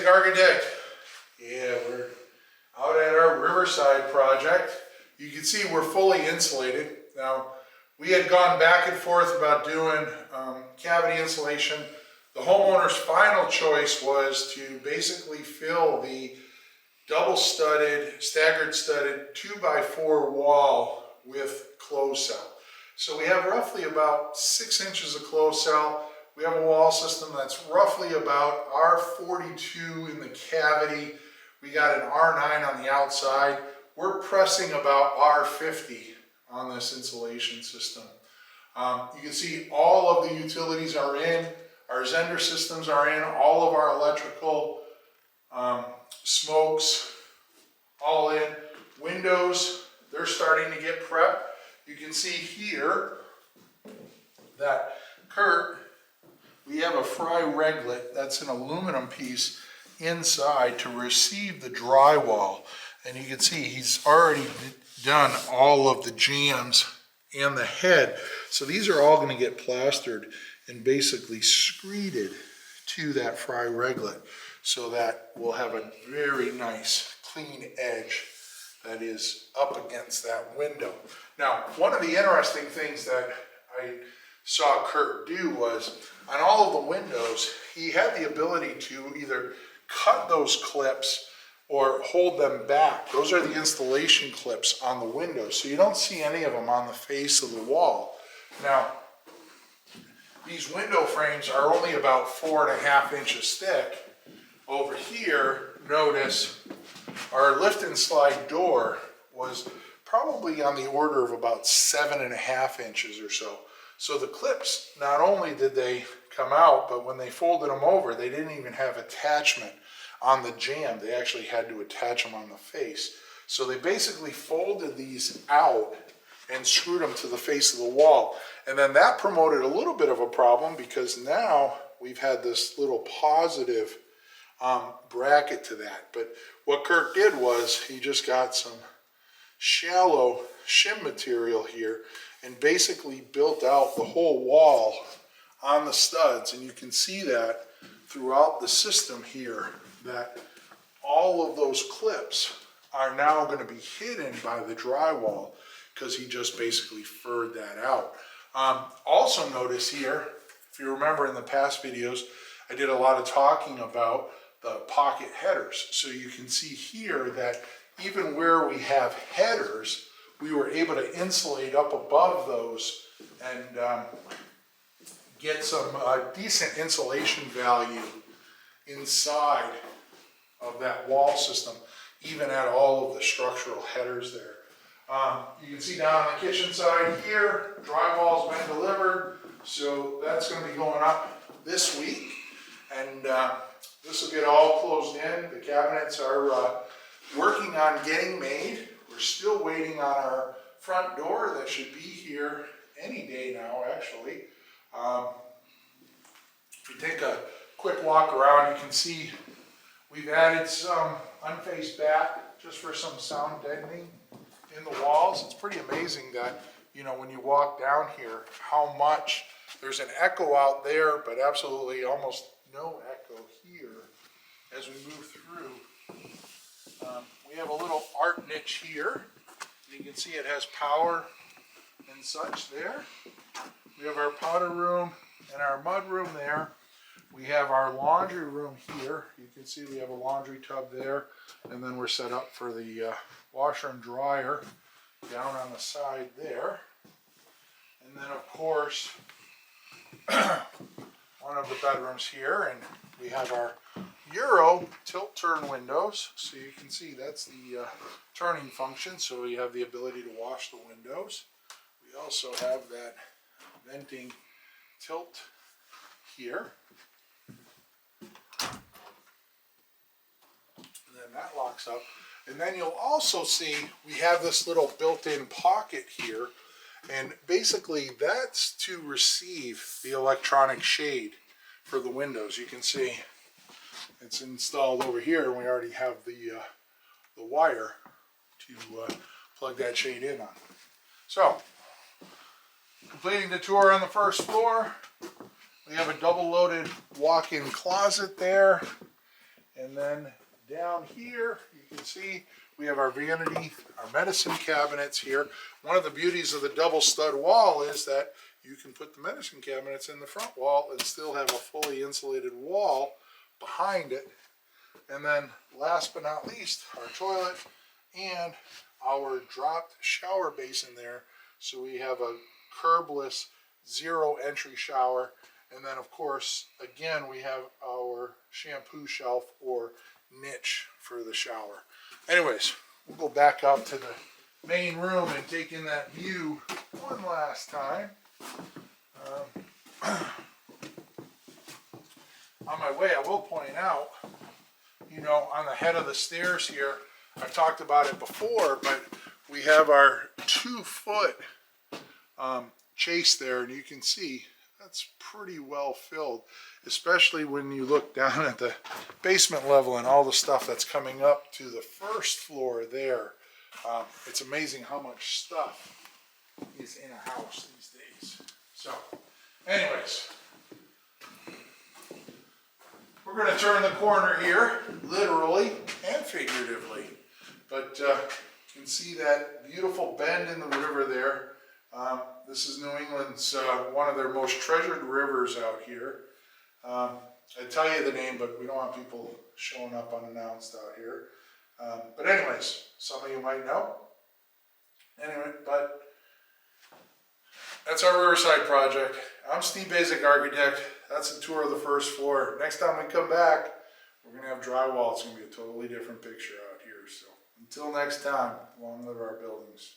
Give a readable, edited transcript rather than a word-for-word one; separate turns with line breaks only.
Architect. Yeah, we're out at our Riverside project. You can see we're fully insulated. Now, we had gone back and forth about doing cavity insulation. The homeowner's final choice was to basically fill the double studded, staggered studded 2x4 wall with closed cell. So we have roughly about 6 inches of closed cell. We have a wall system that's roughly about R42 in the cavity. We got an R9 on the outside. We're pressing about R50 on this insulation system. You can see all of the utilities are in. Our Zender systems are in. All of our electrical, smokes, all in. Windows, they're starting to get prepped. You can see here that Kurt, we have a fry reglet, that's an aluminum piece inside to receive the drywall. And you can see he's already done all of the jambs and the head. So these are all going to get plastered and basically screeded to that fry reglet so that we'll have a very nice clean edge that is up against that window. Now, one of the interesting things that I saw Kurt do was on all of the windows, he had the ability to either cut those clips or hold them back. Those are the installation clips on the windows, so you don't see any of them on the face of the wall. Now, these window frames are only about 4.5 inches thick. Over here, notice our lift and slide door was probably on the order of about 7.5 inches or so. So the clips, not only did they come out, but when they folded them over, they didn't even have attachment on the jamb. They actually had to attach them on the face. So they basically folded these out and screwed them to the face of the wall. And then that promoted a little bit of a problem because now we've had this little positive bracket to that. But what Kurt did was he just got some shallow shim material here and basically built out the whole wall on the studs. And you can see that throughout the system here, that all of those clips are now going to be hidden by the drywall because he just basically furred that out. Also notice here, if you remember in the past videos, I did a lot of talking about the pocket headers. So you can see here that even where we have headers, we were able to insulate up above those and get some decent insulation value inside of that wall system, even at all of the structural headers there. You can see down on the kitchen side here, drywall's been delivered, so that's going to be going up this week, and this will get all closed in. The cabinets are working on getting made. We're still waiting on our front door that should be here any day now, actually. If you take a quick walk around, you can see we've added some unfaced back just for some sound deadening in the walls. It's pretty amazing that, you know, when you walk down here, how much there's an echo out there, but absolutely almost no echo here as we move through. We have a little art niche here. You can see it has power and such there. We have our powder room and our mud room there. We have our laundry room here. You can see we have a laundry tub there, and then we're set up for the washer and dryer down on the side there. And then of course, one of the bedrooms here, and we have our Euro tilt turn windows. So you can see that's the turning function, so you have the ability to wash the windows. We also have that venting tilt here. And then that locks up. And then you'll also see we have this little built-in pocket here, and basically that's to receive the electronic shade for the windows. You can see it's installed over here, and we already have the wire to plug that shade in on. So, completing the tour on the first floor, we have a double loaded walk-in closet there, And then down here, you can see we have our vanity, our medicine cabinets here. One of the beauties of the double stud wall is that you can put the medicine cabinets in the front wall and still have a fully insulated wall behind it. And then last but not least, our toilet and our dropped shower basin there. So we have a curbless zero entry shower. And then of course, again, we have our shampoo shelf or niche for the shower. Anyways, we'll go back out to the main room and take in that view one last time. On my way, I will point out, you know, on the head of the stairs here, I've talked about it before, but we have our 2-foot chase there, and you can see that's pretty well filled, especially when you look down at the basement level and all the stuff that's coming up to the first floor there. It's amazing how much stuff is in a house these days. So, anyways, we're going to turn the corner here, literally and figuratively. But you can see that beautiful bend in the river there. This is New England's one of their most treasured rivers out here. I'd tell you the name, but we don't want people showing up unannounced out here. But anyways, some of you might know. Anyway, but that's our Riverside project. I'm Steve Basic Architect. That's a tour of the first floor. Next time we come back, we're going to have drywall. It's going to be a totally different picture out here. So until next time, long live our buildings.